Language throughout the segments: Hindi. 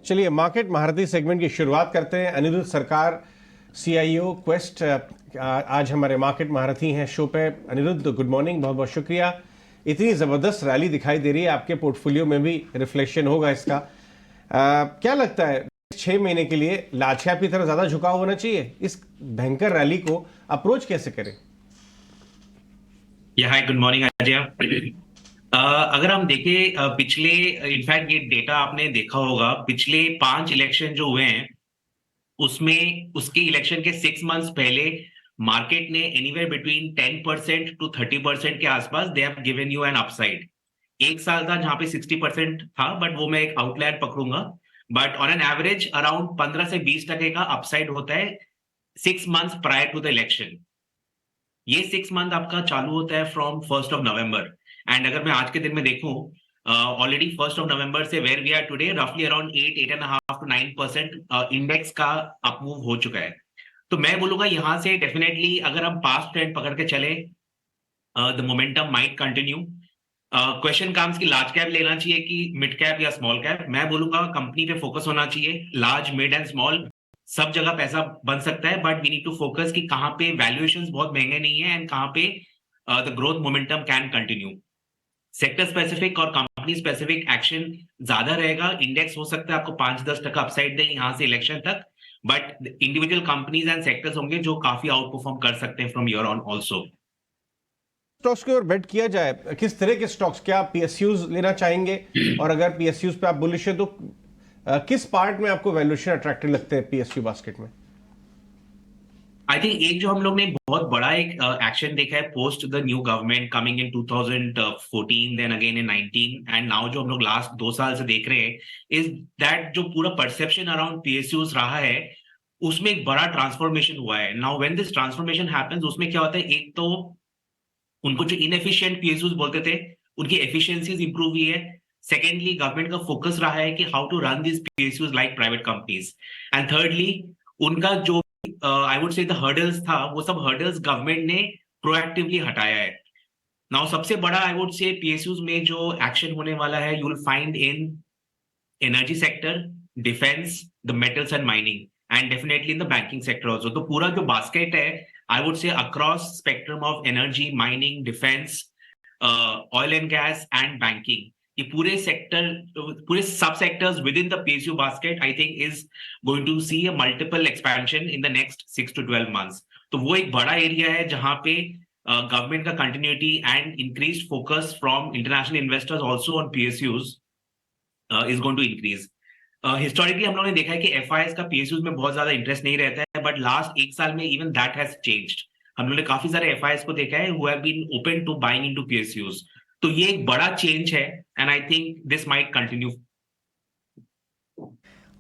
चलिए मार्केट महारथी सेगमेंट की शुरुआत करते हैं। अनिरुद्ध सरकार, CIO क्वेस्ट, आज हमारे मार्केट महारथी हैं शो पे। अनिरुद्ध, गुड मॉर्निंग, बहुत बहुत शुक्रिया। इतनी ज़बरदस्त रैली दिखाई दे रही है, आपके पोर्टफोलियो में भी रिफ्लेक्शन होगा इसका। क्या लगता है 6 महीने के लिए लार्ज कैप की तरफ ज़्यादा झुकाव होना चाहिए? इस भयंकर रैली को अप्रोच कैसे करें? हाय, गुड मॉर्निंग अजय। अगर हम देखें पिछले, इनफैक्ट ये डेटा आपने देखा होगा, पिछले 5 इलेक्शन जो हुए हैं उसमें उसके इलेक्शन के 6 मंथ्स पहले मार्केट ने एनीवेयर बिटवीन 10% to 30% के आसपास they have given you N upside. एक साल था जहां पे 60% था, बट वो मैं एक आउटलायर पकड़ूंगा। But on an average around 15 से 20% का अपसाइड होता है 6 months prior to the election. ये 6 मंथ आपका चालू होता है फ्रॉम 1 नवंबर। एंड अगर मैं आज के दिन में देखूं, ऑलरेडी 1 नवंबर से वेयर वी आर टुडे, रफली अराउंड 8.5 to 9% इंडेक्स का अपमूव हो चुका है। तो मैं बोलूंगा यहाँ से डेफिनेटली अगर हम पास्ट ट्रेंड पकड़ के चले, the momentum might continue. Question comes कि लार्ज कैप लेना चाहिए कि मिड कैप या स्मॉल कैप। मैं बोलूंगा कंपनी पे फोकस होना चाहिए। लार्ज, मिड एंड स्मॉल सब जगह पैसा बन सकता है, but we need to focus कि कहाँ पे वैल्यूएशंस बहुत महंगे नहीं है एंड कहाँ पे the growth momentum can continue. Sector specific और कंपनी स्पेसिफिक एक्शन ज्यादा रहेगा। इंडेक्स हो सकता है आपको 5-10% अपसाइड दे यहाँ से इलेक्शन तक, but individual companies and sectors होंगे जो काफी आउट परफॉर्म कर सकते हैं from year on also. Stocks की ओर बेट किया जाए, किस तरह के स्टॉक्स, क्या PSUs लेना चाहेंगे? और अगर PSUs पे आप बुलिश है तो किस पार्ट में आपको वैल्यूएशन अट्रैक्टिव लगते हैं PSU बास्केट में? आई थिंक एक जो हम लोग ने बहुत बड़ा एक एक्शन देखा है post the new government coming in 2014, then again in 19, and now जो हम लोग लास्ट 2 साल से देख रहे हैं इज दैट जो पूरा परसेप्शन अराउंड PSUs रहा है उसमें एक बड़ा ट्रांसफॉर्मेशन हुआ है। Now when this transformation happens, उसमें क्या होता है, एक तो उनको जो इनएफिशिएंट PSUs बोलते थे उनकी एफिशिएंसीज इंप्रूव हुई है। सेकेंडली, गवर्नमेंट का फोकस रहा है कि how to run this PSUs like private companies. And thirdly, उनका जो I would say the hurdles था, वो सब हर्डल्स गवर्नमेंट ने प्रोएक्टिवली हटाया है। नाउ सबसे बड़ा आई वुड से PSUs में जो एक्शन होने वाला है, you will find in energy sector, defence, the metals and mining, and definitely in the banking sector also. तो पूरा जो बास्केट है I would say across spectrum of energy, mining, defence, oil and gas and banking, ये पूरे सेक्टर, पूरे सब sectors with in the PSU basket I think is going to see a multiple expansion in the next 6 to 12 months। तो वो एक बड़ा एरिया है जहां पे गवर्नमेंट का continuity and increase focus from international investors also on PSUs is going to increase. Historically हम लोगों ने देखा है कि FIs का PSUs में बहुत ज्यादा इंटरेस्ट नहीं रहता है, बट लास्ट 1 साल में इवन दैट हैज चेंज्ड। हम लोगों ने काफी सारे FIs को देखा है who have been open to buying into PSUs। तो ये एक बड़ा चेंज है and I think this might continue.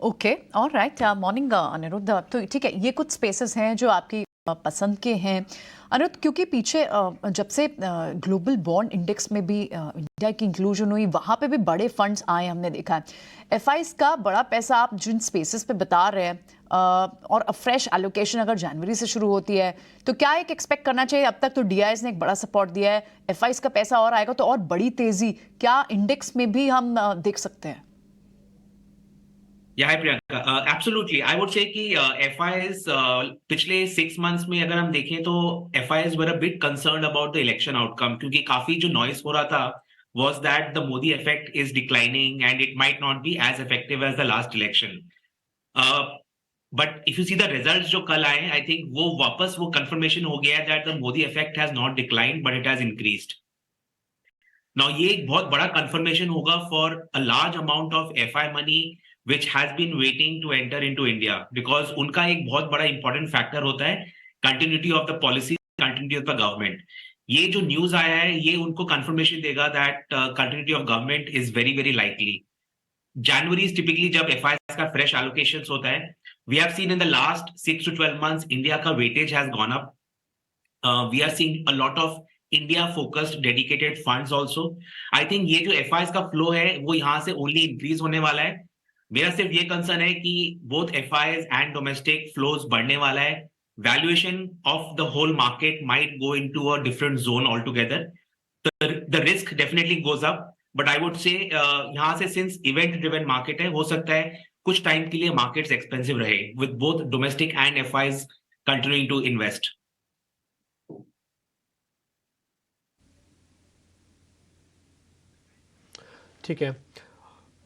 Okay, alright, morning Anirudh. तो ठीक है, ये कुछ स्पेसेस हैं जो आपकी पसंद के हैं अनिरुद्ध, क्योंकि पीछे जब से ग्लोबल बॉन्ड इंडेक्स में भी इंडिया की इंक्लूजन हुई, वहाँ पे भी बड़े फंड्स आए, हमने देखा है। FIs का बड़ा पैसा आप जिन स्पेसेस पे बता रहे हैं, और फ्रेश एलोकेशन अगर जनवरी से शुरू होती है तो क्या एक एक्सपेक्ट करना चाहिए? अब तक तो DIs ने एक बड़ा सपोर्ट दिया है, FIs का पैसा और आएगा तो और बड़ी तेजी क्या इंडेक्स में भी हम देख सकते हैं? Hi Priyanka, absolutely I would say कि FIs पिछले 6 मंथ्स में अगर हम देखें तो FIs were a bit concerned about the election outcome, क्योंकि काफी जो नॉइस हो रहा था was that the Modi effect is declining and it might not be as effective as the last election. But if you see the results जो कल आए, I think वो वापस वो confirmation हो गया that the Modi effect has not declined but it has increased. Now ये एक बहुत बड़ा confirmation होगा for a large amount of FI money which has been waiting to enter into India, because उनका एक बहुत बड़ा important factor होता है continuity of the policy, continuity of the government। ये जो न्यूज आया है ये उनको कंफर्मेशन देगा that continuity of government is very very likely. January typically जब FIs का फ्रेश एलोकेशंस होता है, we have seen in the last 6 to 12 months India का weightage has gone up. We are seeing a lot of India focused dedicated funds also. I think ये जो FIs का फ्लो है वो यहाँ से ओनली इंक्रीज होने वाला है। मेरा सिर्फ ये कंसर्न है कि both FIs and domestic flows बढ़ने वाला है। Valuation of the whole market might go into a different zone altogether. The risk definitely goes up, but I would say यहाँ से since event driven market है, हो सकता है कुछ टाइम के लिए मार्केट्स एक्सपेंसिव रहे with both domestic and FIIs continuing to invest. ठीक है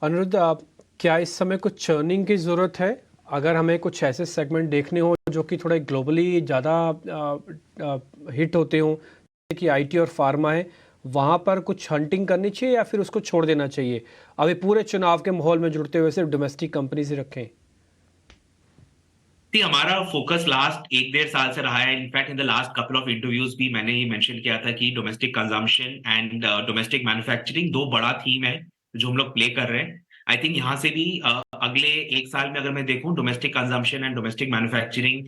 अनिरुद्ध, आप क्या इस समय कुछ चर्निंग की ज़रूरत है? अगर हमें कुछ ऐसे सेगमेंट देखने हो जो कि थोड़े ग्लोबली ज़्यादा हिट होते हों, जैसे कि आईटी और फार्मा है, वहाँ पर कुछ हंटिंग करनी चाहिए या फिर उसको छोड़ देना चाहिए? अभी पूरे चुनाव के माहौल में जुड़ते हुए सिर्फ डोमेस्टिक कंपनीज ही रखें। हमारा फोकस लास्ट 1-1.5 साल से रहा है। In fact in the last couple of interviews भी मैंने ये मेंशन किया था कि domestic consumption and domestic manufacturing दो बड़ा थीम है जो हम लोग प्ले कर रहे हैं। आई थिंक यहाँ से भी अगले 1 साल में अगर मैं देखूं, domestic consumption and domestic manufacturing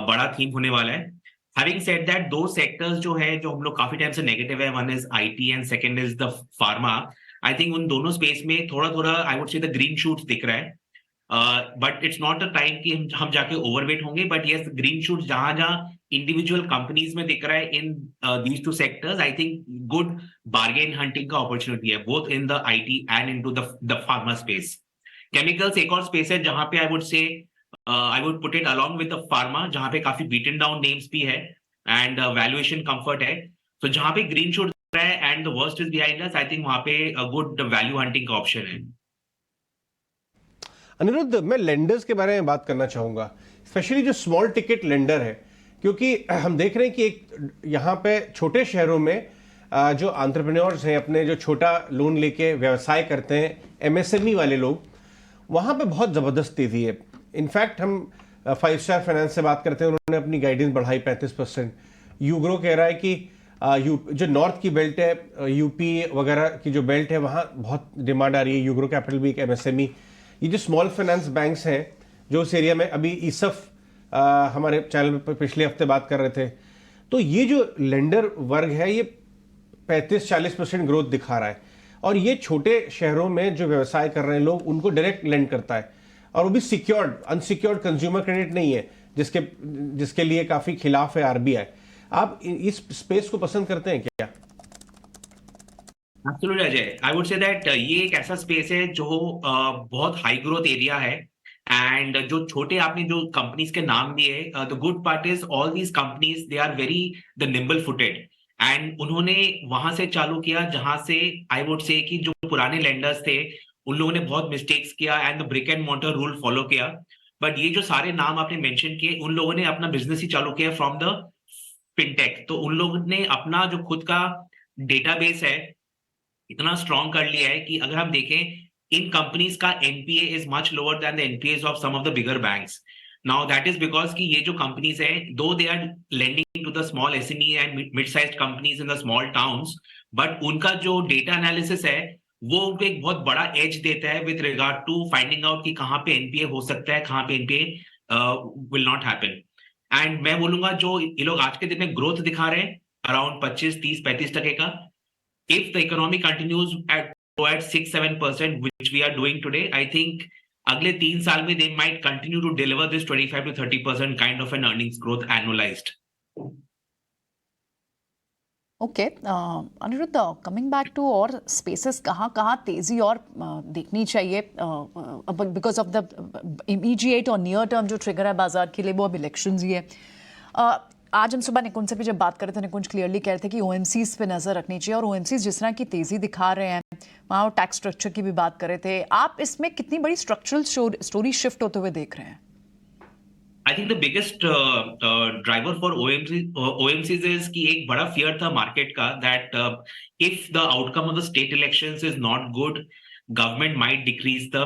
बड़ा थीम होने वाला है। हैविंग सेड दैट, दो सेक्टर्स जो है जो हम लोग काफी टाइम से नेगेटिव है, one is IT and second is the pharma. I think उन दोनों स्पेस में थोड़ा थोड़ा आई would say the green shoots दिख रहा है। But it's not a time कि हम जाके ओवरवेट होंगे, बट यस, ग्रीन शूट्स जहां जहां इंडिविजुअल कंपनीज में दिख रहा है in these two sectors, I think good bargain hunting का अपॉर्चुनिटी है both in the IT and into the pharma space. Chemicals एक और स्पेस है जहां पे I would put it along with the pharma, जहां पे काफी बीटन डाउन नेम्स भी है एंड वैल्यूएशन कंफर्ट है। तो जहां पे ग्रीन शूट दिख रहा है and the worst is behind us, I think वहां पे गुड वैल्यू हंटिंग का ऑप्शन है। अनिरुद्ध, मैं लेंडर्स के बारे में बात करना चाहूँगा, स्पेशली जो स्मॉल टिकट लेंडर है, क्योंकि हम देख रहे हैं कि एक यहाँ पे छोटे शहरों में जो एंटरप्रेन्योर्स हैं, अपने जो छोटा लोन लेके व्यवसाय करते हैं, एमएसएमई वाले लोग, वहाँ पे बहुत ज़बरदस्त तेज़ी है। इनफैक्ट हम 5 स्टार फाइनेंस से बात करते हैं, उन्होंने अपनी गाइडेंस बढ़ाई 35%। यूग्रो कह रहा है कि जो नॉर्थ की बेल्ट है, यूपी वगैरह की जो बेल्ट है, वहाँ बहुत डिमांड आ रही है। यूग्रो कैपिटल भी एक एमएसएमई। ये जो स्मॉल फाइनेंस बैंक्स हैं जो उस एरिया में, अभी ईसफ हमारे चैनल पर पिछले हफ्ते बात कर रहे थे, तो ये जो लेंडर वर्ग है ये 35-40% ग्रोथ दिखा रहा है। और ये छोटे शहरों में जो व्यवसाय कर रहे हैं लोग, उनको डायरेक्ट लेंड करता है, और वो भी सिक्योर्ड, अनसिक्योर्ड कंज्यूमर क्रेडिट नहीं है, जिसके लिए काफ़ी खिलाफ है आरबीआई। आप इस स्पेस को पसंद करते हैं क्या? Absolutely Ajay, I would say that ये एक ऐसा स्पेस है जो बहुत हाई ग्रोथ एरिया है। एंड जो छोटे आपने जो कंपनीज के नाम दिए, the good part is all these companies they are very the nimble footed, and उन्होंने वहां से चालू किया जहां से आई वुड से कि जो पुराने लेंडर्स थे उन लोगों ने बहुत मिस्टेक्स किया and the brick and mortar rule follow किया। बट ये जो सारे नाम आपने मेंशन किए, उन लोगों ने अपना बिजनेस ही चालू किया फ्रॉम द फिनटेक। तो उन लोगों ने अपना जो खुद का डेटाबेस है इतना स्ट्रॉन्ग कर लिया है कि अगर हम देखें, इन कंपनीज का NPA is much lower than the NPAs of some of the bigger banks. Now that is because कि ये जो कंपनीज है, though they are lending to the small SME and mid sized companies in the small towns, but उनका जो डेटा एनालिसिस है वो उनको एक बहुत बड़ा एज देता है with regard to finding out कि कहाँ पे एनपीए हो सकता है, कहाँ पे NPA will not happen. And मैं बोलूंगा जो ये लोग आज के दिन में ग्रोथ दिखा रहे हैं अराउंड 25-30-35% का, if the economy continues at 6-7% which we are doing today, I think अगले 3 साल में they might continue to deliver this 25-30% kind of an earnings growth annualized. Okay Anirudh, coming back to our spaces, कहाँ तेजी और देखनी चाहिए? बिकॉज ऑफ द इमीडिएट और नियर टर्म जो ट्रिगर है बाजार के लिए वो अब इलेक्शंस ही है। आज हम सुबह निकुंज से भी जब बात कर रहे थे, निकुंज क्लियरली कह रहे थे कि ओएमसीज पे नजर रखनी चाहिए, और ओएमसीज जिस तरह की तेजी दिखा रहे हैं, वहाँ टैक्स स्ट्रक्चर की भी बात कर रहे थे। आप इसमें कितनी बड़ी स्ट्रक्चरल स्टोरी शिफ्ट होते हुए देख रहे हैं? I think the biggest driver for OMCs is कि एक बड़ा fear था market का that if the outcome of the state elections is not good, government might decrease the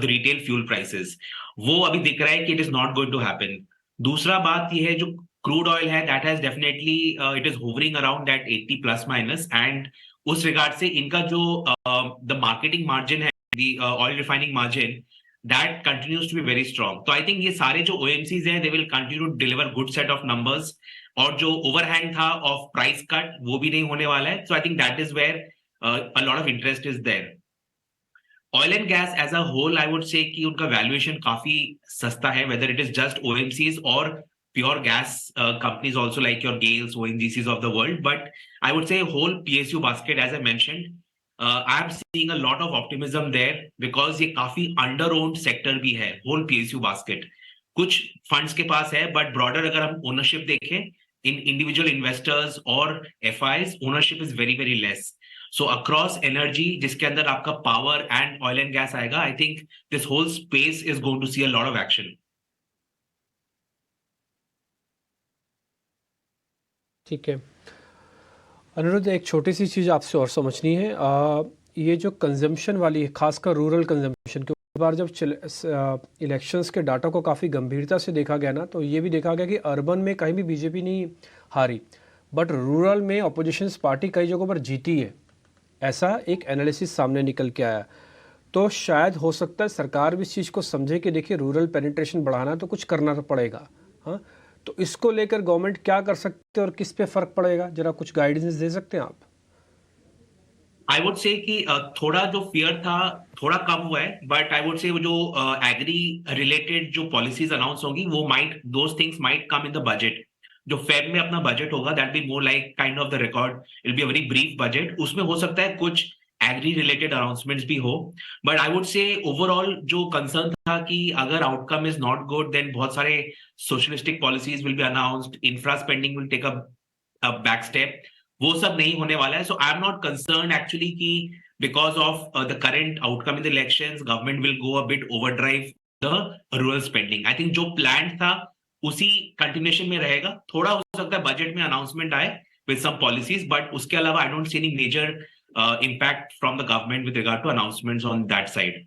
retail fuel prices. वो अभी दिख रहा है कि it is not going to happen. दूसरा बात ये है, जो crude oil है that has definitely it is hovering around that 80 plus minus, and उस रिगार्ड से इनका जो the marketing margin है, the oil refining margin, that continues to be very strong. So I think ये सारे जो OMCs हैं, they will continue to deliver good set of numbers, और जो overhang था of price cut वो भी नहीं होने वाला है. So I think that is where a lot of interest is there. Oil and gas as a whole, I would say कि उनका valuation काफी सस्ता है, whether it is just OMCs or pure gas companies also like your GAILs, ONGCs of the world. But I would say whole PSU basket, as I mentioned, I am seeing a lot of optimism there because ये काफी अंडर ओन्ड सेक्टर भी है होल पीएसयू बास्केट। कुछ फंड्स के पास है बट ब्रॉडर अगर हम ओनरशिप देखें इन इंडिविजुअल इन्वेस्टर्स और FIs, ownership is very very less. So across energy जिसके अंदर आपका power and oil and gas आएगा, I think this whole space is going to see a lot of action. ठीक है अनिरुद्ध, एक छोटी सी चीज़ आपसे और समझनी है। ये जो कंजम्पशन वाली है, खासकर रूरल कंजम्पशन के बार जब इलेक्शंस के डाटा को काफ़ी गंभीरता से देखा गया ना, तो ये भी देखा गया कि अर्बन में कहीं भी बीजेपी नहीं हारी, बट रूरल में अपोजिशंस पार्टी कई जगहों पर जीती है। ऐसा एक एनालिसिस सामने निकल के आया। तो शायद हो सकता है सरकार भी इस चीज़ को समझे कि देखिए रूरल पेनिट्रेशन बढ़ाना तो कुछ करना तो पड़ेगा। हाँ, तो इसको लेकर गवर्नमेंट क्या कर सकते हैं और किस पे फर्क पड़ेगा, जरा कुछ गाइडेंस दे सकते हैं आप? आई वुड से कि थोड़ा जो फियर था थोड़ा कम हुआ है, बट आई वुड से वो जो एग्री रिलेटेड जो पॉलिसीज अनाउंस होंगी वो might those things might come in the budget. जो फेब में अपना बजट होगा that be more like kind of the record, it be a very brief budget. उसमें हो सकता है कुछ एग्री रिलेटेड अनाउंसमेंट्स भी हो, but I would say overall जो कंसर्न था कि अगर outcome is not good then बहुत सारे socialistic policies will be announced, infra spending will take a back step, वो सब नहीं होने वाला है। So I am not concern actually कि because of the current outcome in the elections government will go a bit overdrive the rural spending. I think जो प्लान था उसी कंटिन्यूएशन में रहेगा। थोड़ा हो सकता है बजट में अनाउंसमेंट आए विद सम पॉलिसीज, बट उसके अलावा I don't see any major impact from the government with regard to announcements on that side.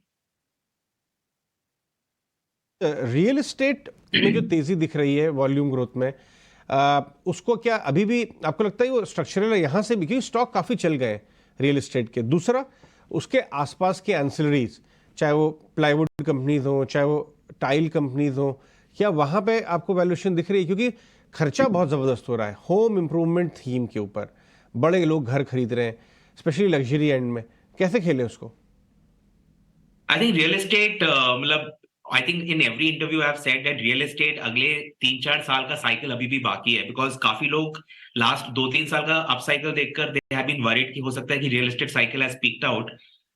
Real estate में जो तेजी दिख रही है वॉल्यूम ग्रोथ में, उसको क्या अभी भी आपको लगता है वो स्ट्रक्चरल है यहाँ से भी, क्योंकि स्टॉक काफ़ी चल गए रियल एस्टेट के? दूसरा, उसके आसपास के एंसिलरीज, चाहे वो प्लाईवुड कंपनीज हो, चाहे वो टाइल कंपनीज हो, क्या वहाँ पे आपको वैल्यूएशन दिख रही है? क्योंकि खर्चा बहुत ज़बरदस्त हो रहा है होम इम्प्रूवमेंट थीम के ऊपर, बड़े लोग घर खरीद रहे हैं स्पेशली लग्जरी एंड में, कैसे खेले उसको? आई थिंक रियल एस्टेट मतलब I think in every interview I have said that real estate अगले 3-4 साल का साइकिल अभी भी बाकी है, बिकॉज काफी लोग लास्ट 2-3 साल का अप साइकिल देखकर दे हैव बीन वरीड कि हो सकता है कि real estate cycle has peaked out.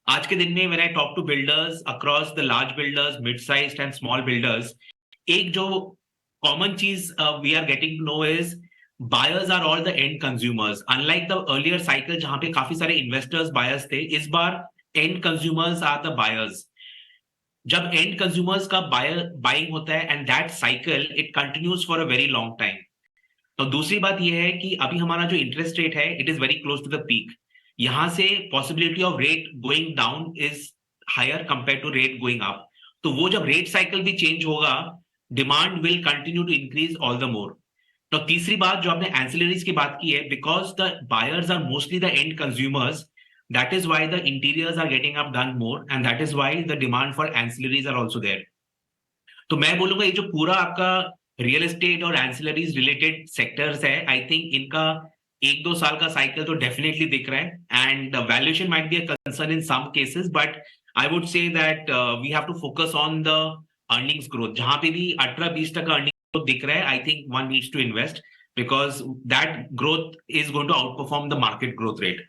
आज के दिन में when I talk to builders across the large builders, mid sized and small builders, एक जो कॉमन चीज we are getting to know is buyers are all the end consumers. Unlike the earlier cycle जहां पे काफी सारे investors buyers थे, इस बार end consumers are the buyers. जब end consumers का buying होता है and that cycle it continues for a very long time. तो दूसरी बात यह है कि अभी हमारा जो इंटरेस्ट रेट है it is very close to the peak. यहां से possibility of rate going down is higher compare to rate going up. तो वो जब रेट साइकिल भी चेंज होगा, demand will continue to increase all the more. तो तीसरी बात जो आपने एंसिलरीज की बात की है, because the buyers are mostly the end consumers, that is why the interiors are getting up done more and that is why the demand for ancillaries are also there. तो मैं बोलूंगा ये जो पूरा आपका रियल एस्टेट और एंसिलरीज रिलेटेड सेक्टर्स है, आई थिंक इनका 1-2 साल का साइकिल तो डेफिनेटली दिख रहा है and valuation might be a concern in some cases, but I would say that we have to focus on the earnings growth. जहां पे भी 18-20% अर्निंग ग्रोथ दिख रहा है, I think one needs to invest because that growth is going to outperform the market growth rate.